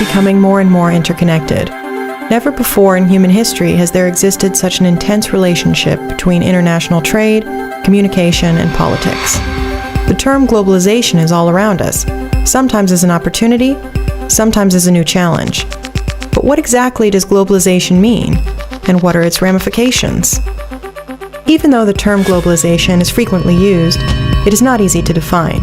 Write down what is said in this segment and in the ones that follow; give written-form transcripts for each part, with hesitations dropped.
becoming more and more interconnected. Never before in human history has there existed such an intense relationship between international trade, communication, and politics. The term globalization is all around us, sometimes as an opportunity, sometimes as a new challenge. But what exactly does globalization mean, and what are its ramifications? Even though the term globalization is frequently used, it is not easy to define.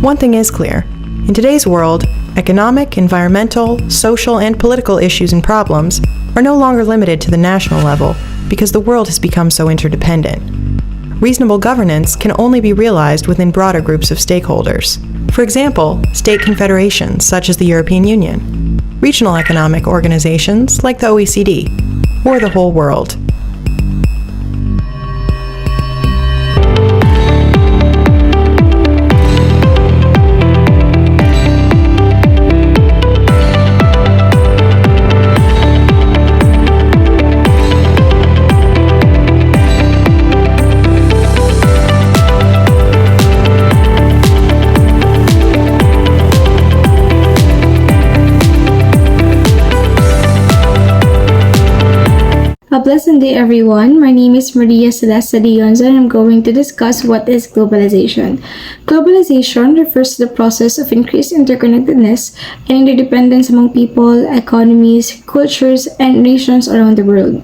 One thing is clear. In today's world, economic, environmental, social, and political issues and problems are no longer limited to the national level because the world has become so interdependent. Reasonable governance can only be realized within broader groups of stakeholders. For example, state confederations such as the European Union, regional economic organizations like the OECD, or the whole world. A pleasant day, everyone. My name is Maria Celeste Dionza, and I'm going to discuss what is globalization. Globalization refers to the process of increased interconnectedness and interdependence among people, economies, cultures, and nations around the world.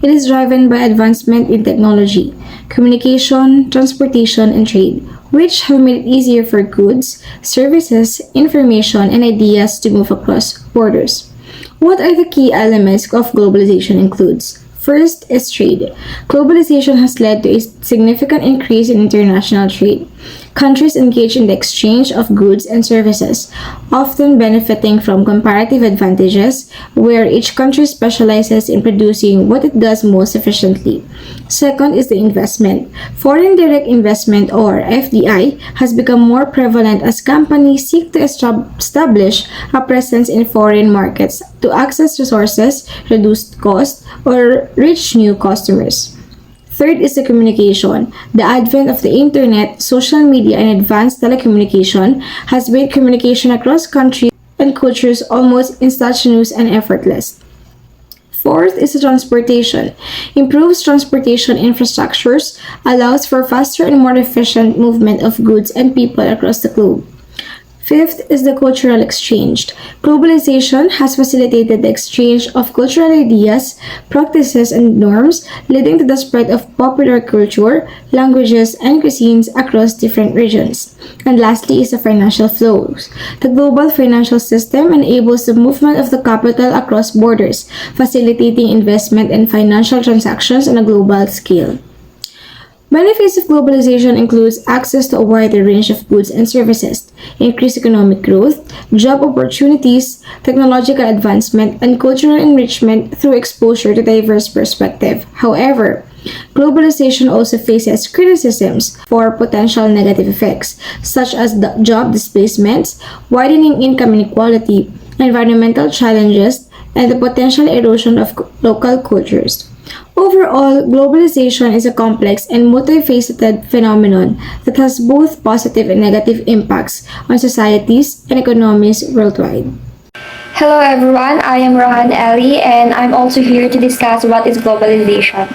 It is driven by advancement in technology, communication, transportation, and trade, which have made it easier for goods, services, information, and ideas to move across borders. What are the key elements of globalization includes? First is trade. Globalization has led to a significant increase in international trade. Countries engage in the exchange of goods and services, often benefiting from comparative advantages, where each country specializes in producing what it does most efficiently. Second is the investment. Foreign direct investment, or FDI, has become more prevalent as companies seek to establish a presence in foreign markets to access resources, reduce costs, or reach new customers. Third is the communication. The advent of the internet, social media, and advanced telecommunication has made communication across countries and cultures almost instantaneous and effortless. Fourth is the transportation. Improves transportation infrastructures, allows for faster and more efficient movement of goods and people across the globe. Fifth is the cultural exchange. Globalization has facilitated the exchange of cultural ideas, practices, and norms, leading to the spread of popular culture, languages, and cuisines across different regions. And lastly is the financial flows. The global financial system enables the movement of the capital across borders, facilitating investment and financial transactions on a global scale. Benefits of globalization includes access to a wider range of goods and services, increased economic growth, job opportunities, technological advancement, and cultural enrichment through exposure to diverse perspectives. However, globalization also faces criticisms for potential negative effects, such as job displacements, widening income inequality, environmental challenges, and the potential erosion of local cultures. Overall, globalization is a complex and multifaceted phenomenon that has both positive and negative impacts on societies and economies worldwide. Hello everyone, I am Rohan Ali and I'm also here to discuss what is globalization.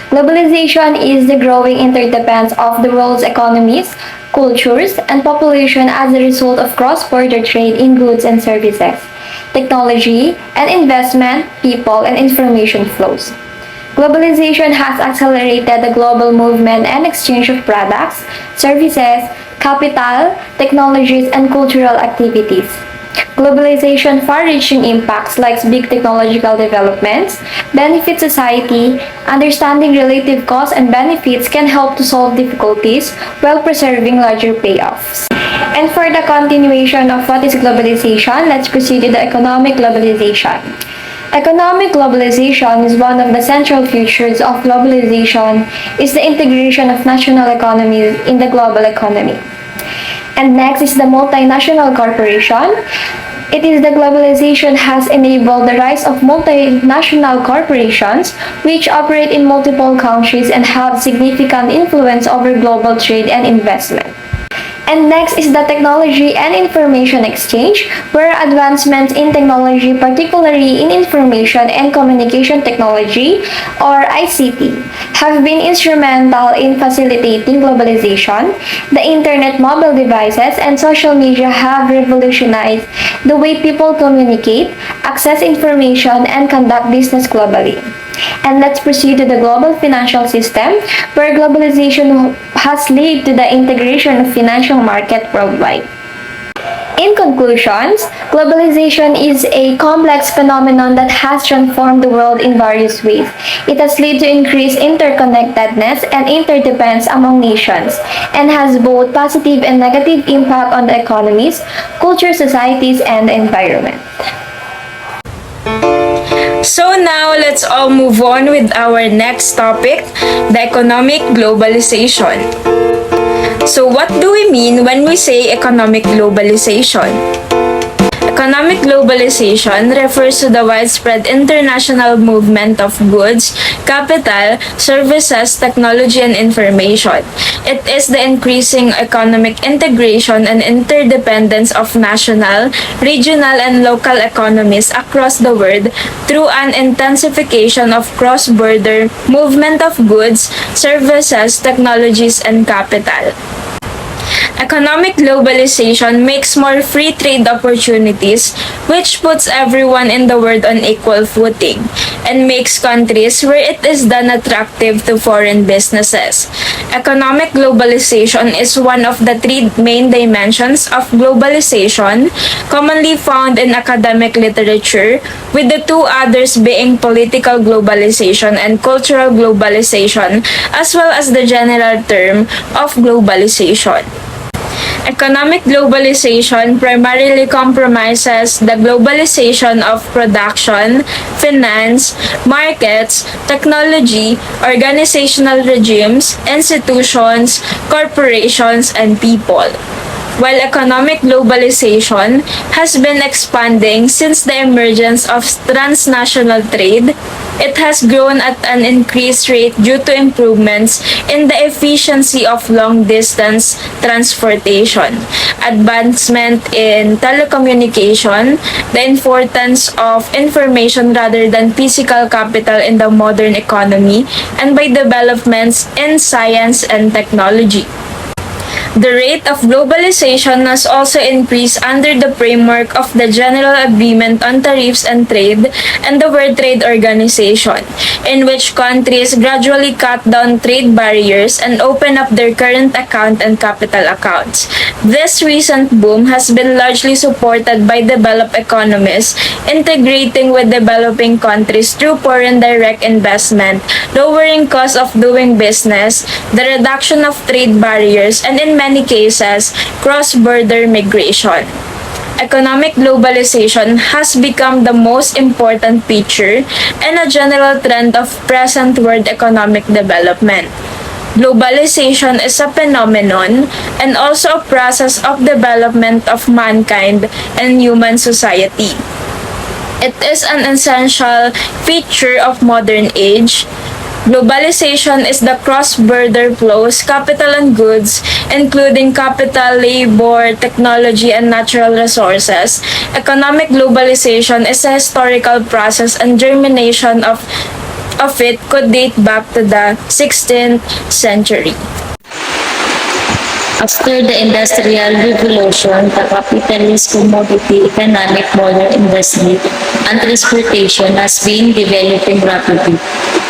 Globalization is the growing interdependence of the world's economies, cultures, and population as a result of cross-border trade in goods and services, technology and investment, people, and information flows. Globalization has accelerated the global movement and exchange of products, services, capital, technologies, and cultural activities. Globalization far-reaching impacts like big technological developments, benefit society, understanding relative costs and benefits can help to solve difficulties while preserving larger payoffs. And for the continuation of what is globalization, let's proceed to the economic globalization. Economic globalization is one of the central features of globalization is the integration of national economies in the global economy. And next is the multinational corporation. It is the globalization has enabled the rise of multinational corporations which operate in multiple countries and have significant influence over global trade and investment. And next is the technology and information exchange, where advancements in technology, particularly in information and communication technology or ICT, have been instrumental in facilitating globalization. The internet, mobile devices, and social media have revolutionized the way people communicate, access information, and conduct business globally. And let's proceed to the global financial system, where globalization has led to the integration of financial market worldwide. In conclusions, globalization is a complex phenomenon that has transformed the world in various ways. It has led to increased interconnectedness and interdependence among nations, and has both positive and negative impact on the economies, culture, societies, and the environment. So now let's all move on with our next topic, the economic globalization. So what do we mean when we say economic globalization? Economic globalization refers to the widespread international movement of goods, capital, services, technology, and information. It is the increasing economic integration and interdependence of national, regional, and local economies across the world through an intensification of cross-border movement of goods, services, technologies, and capital. Economic globalization makes more free trade opportunities, which puts everyone in the world on equal footing, and makes countries where it is done attractive to foreign businesses. Economic globalization is one of the three main dimensions of globalization, commonly found in academic literature, with the two others being political globalization and cultural globalization, as well as the general term of globalization. Economic globalization primarily compromises the globalization of production, finance, markets, technology, organizational regimes, institutions, corporations, and people. While economic globalization has been expanding since the emergence of transnational trade, it has grown at an increased rate due to improvements in the efficiency of long-distance transportation, advancement in telecommunication, the importance of information rather than physical capital in the modern economy, and by developments in science and technology. The rate of globalization has also increased under the framework of the General Agreement on Tariffs and Trade and the World Trade Organization, in which countries gradually cut down trade barriers and open up their current account and capital accounts. This recent boom has been largely supported by developed economies, integrating with developing countries through foreign direct investment, lowering costs of doing business, the reduction of trade barriers, and in many cases, cross-border migration. Economic globalization has become the most important feature and a general trend of present world economic development. Globalization is a phenomenon and also a process of development of mankind and human society. It is an essential feature of modern age. Globalization is the cross-border flows, capital and goods, including capital, labor, technology, and natural resources. Economic globalization is a historical process, and germination of it could date back to the 16th century. After the Industrial Revolution, the capitalist commodity economic model industry and transportation has been developing rapidly.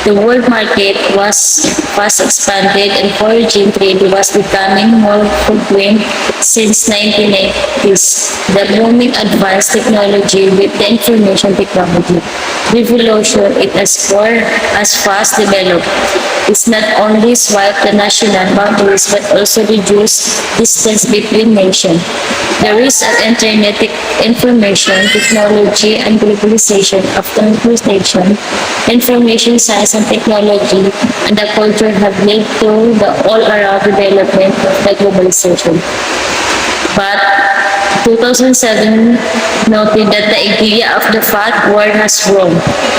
The world market was fast expanded and foreign trade was becoming more frequent since 1990s. The booming advanced technology with the information technology revolution it as fast developed. It's not only swipe the national boundaries but also reduce distance between nations. There is an internet information technology and globalization of transportation, information science and technology, and the culture have led to the all-around development of the globalization. But 2007 noted that the idea of the fat world has grown,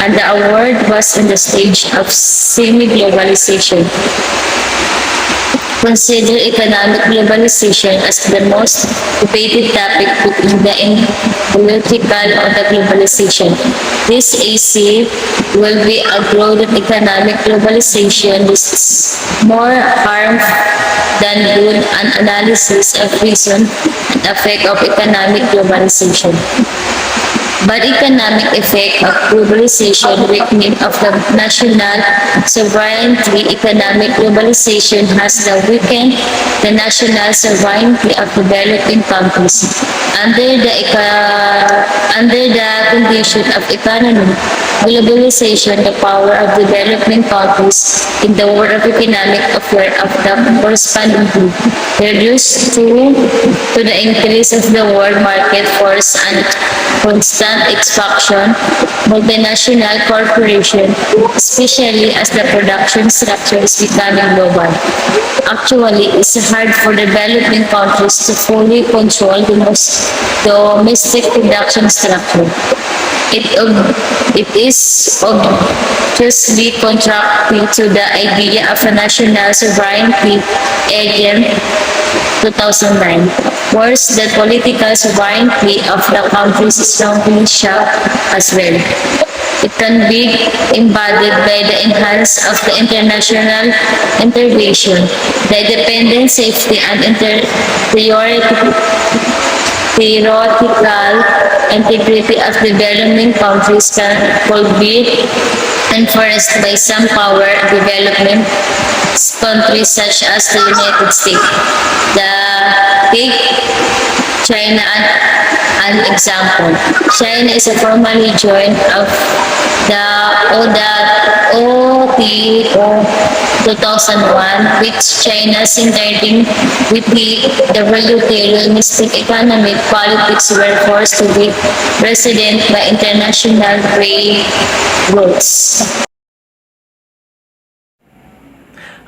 and the world was in the stage of semi-globalization. consider economic globalization as the most debated topic within the political of the globalization. This AC will be a growth that economic globalization risks more harm than good an analysis of reason and effect of economic globalization. But economic effect of globalization, weakening of the national sovereignty, economic globalization has weakened the national sovereignty of developing countries. Under the condition of economic globalization, the power of developing countries in the world of economic affairs of the corresponding group reduced to the increase of the world market force and constant expansion, multinational corporation, especially as the production structure is becoming global. Actually, it's hard for developing countries to fully control the domestic production structure. It is obviously contrary to the idea of a national sovereignty agent 2009. Worse, the political sovereignty of the countries is strongly shocked as well. It can be embodied by the enhance of the international intervention, the independent safety and theoretical integrity of developing countries could be enforced by some power development countries such as the United States. The take China an example. China is a formally joined of the OTO 2001, which China centering with the revolutionary economic politics were forced to be resident by international trade routes.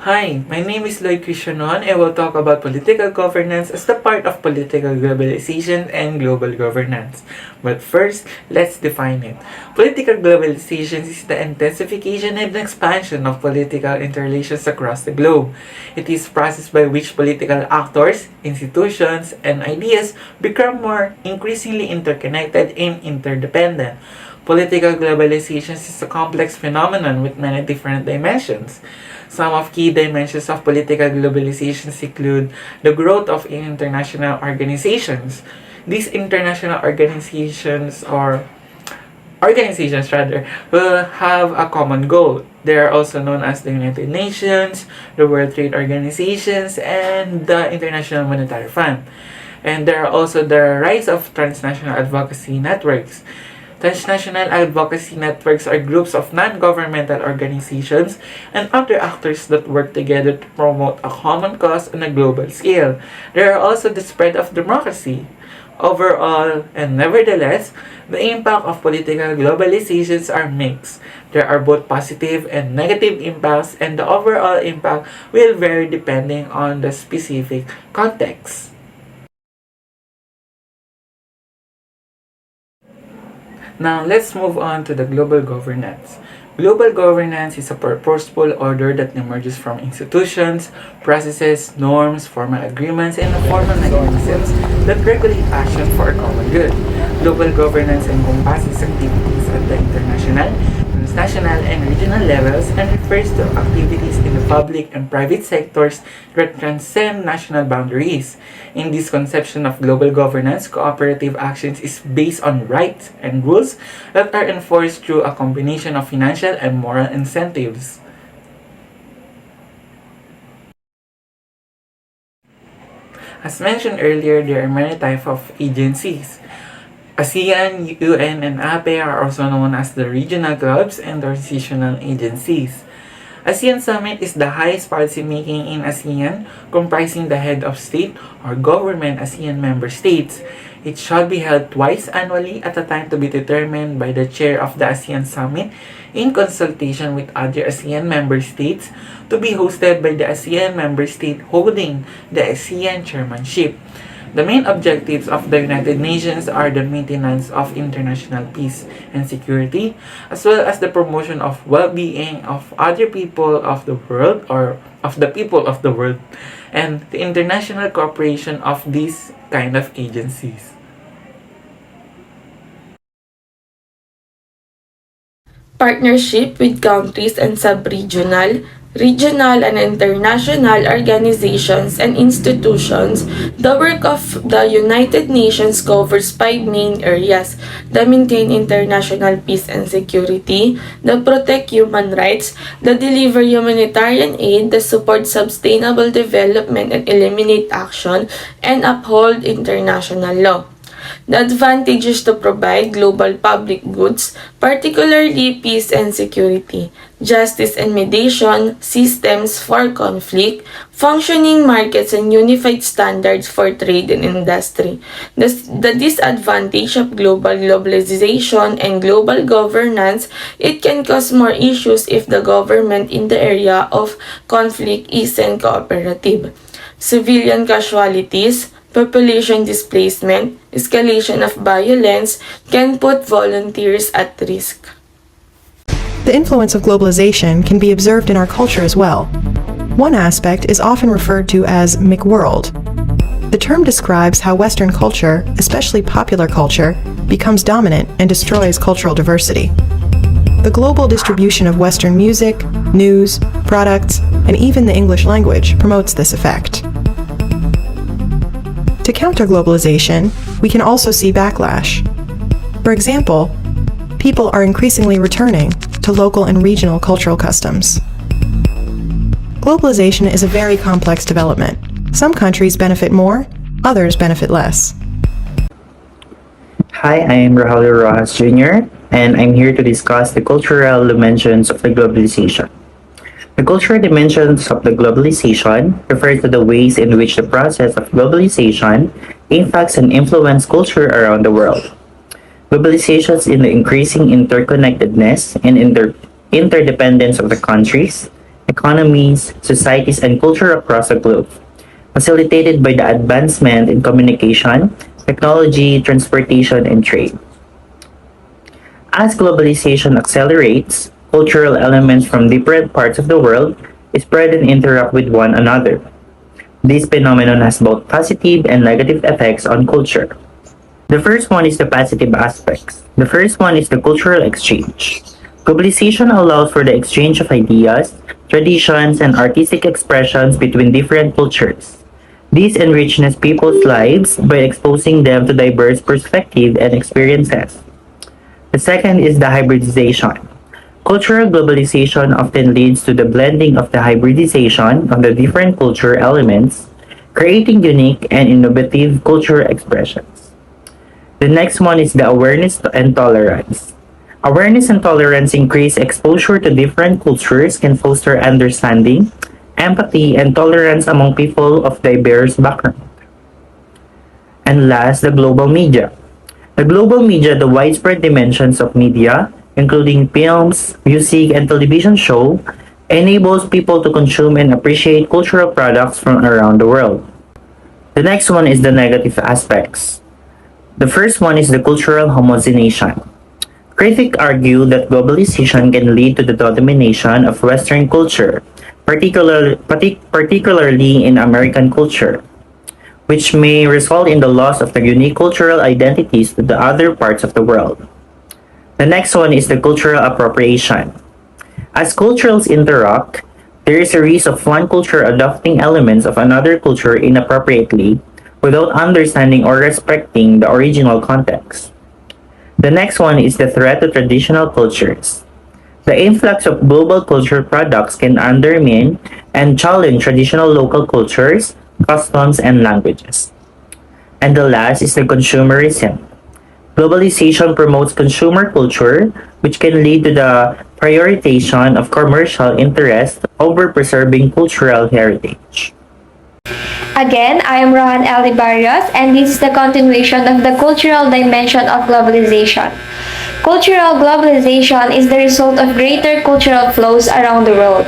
Hi, my name is Lloyd Cristianon and we'll talk about political governance as the part of political globalization and global governance. But first, let's define it. Political globalization is the intensification and expansion of political interrelations across the globe. It is a process by which political actors, institutions, and ideas become more increasingly interconnected and interdependent. Political globalization is a complex phenomenon with many different dimensions. Some of key dimensions of political globalization include the growth of international organizations. These international organizations will have a common goal. They are also known as the United Nations, the World Trade Organizations, and the International Monetary Fund. And there are also the rise of transnational advocacy networks. Transnational advocacy networks are groups of non-governmental organizations and other actors that work together to promote a common cause on a global scale. There are also the spread of democracy. Overall, and nevertheless, the impact of political globalizations are mixed. There are both positive and negative impacts, and the overall impact will vary depending on the specific context. Now, let's move on to the global governance. Global governance is a purposeful order that emerges from institutions, processes, norms, formal agreements, and formal mechanisms that regulate action for a common good. Global governance encompasses activities at the international, transnational, and regional levels and refers to activities in the public and private sectors that transcend national boundaries. In this conception of global governance, cooperative actions is based on rights and rules that are enforced through a combination of financial and moral incentives. As mentioned earlier, there are many types of agencies. ASEAN, UN, and APE are also known as the regional clubs and transitional agencies. ASEAN Summit is the highest policymaking in ASEAN, comprising the head of state or government ASEAN member states. It shall be held twice annually at a time to be determined by the chair of the ASEAN Summit in consultation with other ASEAN member states, to be hosted by the ASEAN member state holding the ASEAN chairmanship. The main objectives of the United Nations are the maintenance of international peace and security, as well as the promotion of well-being of other people of the world or of the people of the world, and the international cooperation of these kind of agencies. Partnership with countries and sub-regional, regional and international organizations and institutions. The work of the United Nations covers five main areas: the maintain international peace and security, the protect human rights, the deliver humanitarian aid, the support sustainable development and eliminate action, and uphold international law. The advantage is to provide global public goods, particularly peace and security, justice and mediation, systems for conflict, functioning markets and unified standards for trade and industry. The disadvantage of globalization and global governance, it can cause more issues if the government in the area of conflict isn't cooperative. Civilian casualties, population displacement, escalation of violence can put volunteers at risk. The influence of globalization can be observed in our culture as well. One aspect is often referred to as McWorld. The term describes how Western culture, especially popular culture, becomes dominant and destroys cultural diversity. The global distribution of Western music, news, products, and even the English language promotes this effect. To counter globalization, we can also see backlash. For example, people are increasingly returning to local and regional cultural customs. Globalization is a very complex development. Some countries benefit more, others benefit less. Hi, I am Rahul Rojas Jr., and I'm here to discuss the cultural dimensions of the globalization. The cultural dimensions of the globalization refer to the ways in which the process of globalization impacts and influences culture around the world. Globalization in the increasing interconnectedness and interdependence of the countries, economies, societies, and culture across the globe, facilitated by the advancement in communication, technology, transportation, and trade. As globalization accelerates, cultural elements from different parts of the world spread and interact with one another. This phenomenon has both positive and negative effects on culture. The first one is the positive aspects. The first one is the cultural exchange. Globalization allows for the exchange of ideas, traditions, and artistic expressions between different cultures. This enriches people's lives by exposing them to diverse perspectives and experiences. The second is the hybridization. Cultural globalization often leads to the blending of the hybridization of the different culture elements, creating unique and innovative cultural expressions. The next one is the awareness and tolerance. Awareness and tolerance increase exposure to different cultures can foster understanding, empathy, and tolerance among people of diverse backgrounds. And last, the global media. The global media, the widespread dimensions of media, including films, music, and television show, enables people to consume and appreciate cultural products from around the world. The next one is the negative aspects. The first one is the cultural homogenization. Critics argue that globalization can lead to the domination of Western culture, particularly in American culture, which may result in the loss of the unique cultural identities to the other parts of the world. The next one is the cultural appropriation. As cultures interact, there is a risk of one culture adopting elements of another culture inappropriately without understanding or respecting the original context. The next one is the threat to traditional cultures. The influx of global culture products can undermine and challenge traditional local cultures, customs, and languages. And the last is the consumerism. Globalization promotes consumer culture, which can lead to the prioritization of commercial interest over preserving cultural heritage. Again, I am Rohan Eli Barrios, and this is the continuation of the cultural dimension of globalization. Cultural globalization is the result of greater cultural flows around the world.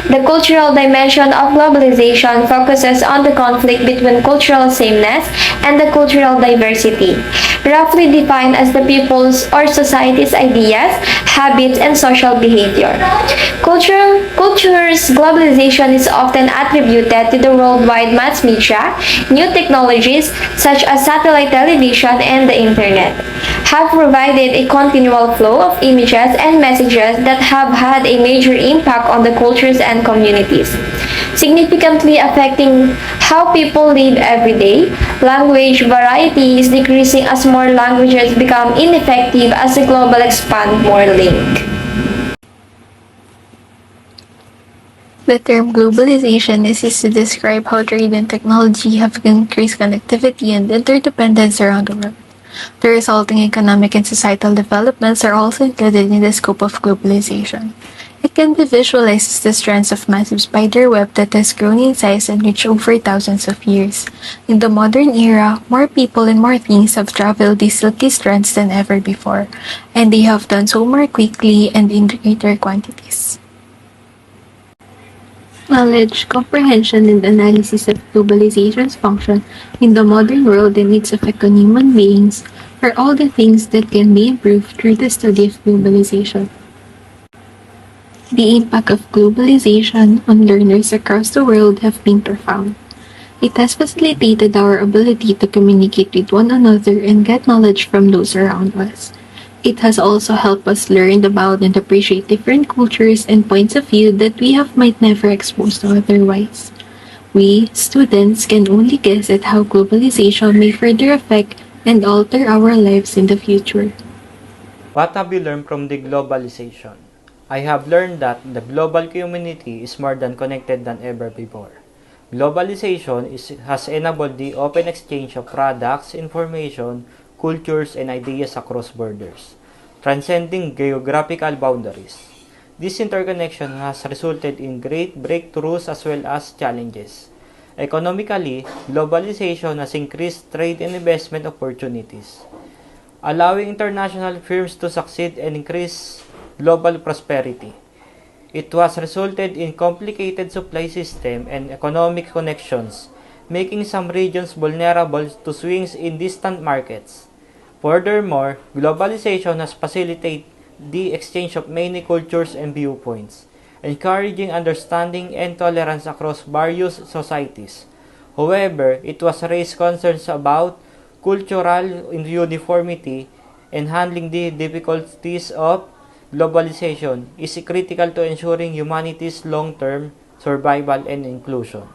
The cultural dimension of globalization focuses on the conflict between cultural sameness and the cultural diversity, roughly defined as the people's or society's ideas, habits, and social behavior. Culture's globalization is often attributed to the worldwide mass media, new technologies such as satellite television and the internet have provided a continual flow of images and messages that have had a major impact on the cultures and communities, significantly affecting how people live every day. Language variety is decreasing as more languages become ineffective as the global expand more link. The term globalization is used to describe how trade and technology have increased connectivity and interdependence around the world. The resulting economic and societal developments are also included in the scope of globalization. It can be visualized as the strands of massive spider web that has grown in size and reached over thousands of years. In the modern era, more people and more things have traveled these silky strands than ever before, and they have done so more quickly and in greater quantities. Knowledge, comprehension, and analysis of globalization's function in the modern world and its effect on human beings are all the things that can be improved through the study of globalization. The impact of globalization on learners across the world have been profound. It has facilitated our ability to communicate with one another and get knowledge from those around us. It has also helped us learn about and appreciate different cultures and points of view that we might never exposed to otherwise. We, students, can only guess at how globalization may further affect and alter our lives in the future. What have you learned from the globalization? I have learned that the global community is more than connected than ever before. Globalization has enabled the open exchange of products, information, cultures, and ideas across borders, transcending geographical boundaries. This interconnection has resulted in great breakthroughs as well as challenges. Economically, globalization has increased trade and investment opportunities, allowing international firms to succeed and increase global prosperity. It has resulted in complicated supply system and economic connections, making some regions vulnerable to swings in distant markets. Furthermore, globalization has facilitated the exchange of many cultures and viewpoints, encouraging understanding and tolerance across various societies. However, it was raised concerns about cultural uniformity and handling the difficulties of globalization is critical to ensuring humanity's long-term survival and inclusion.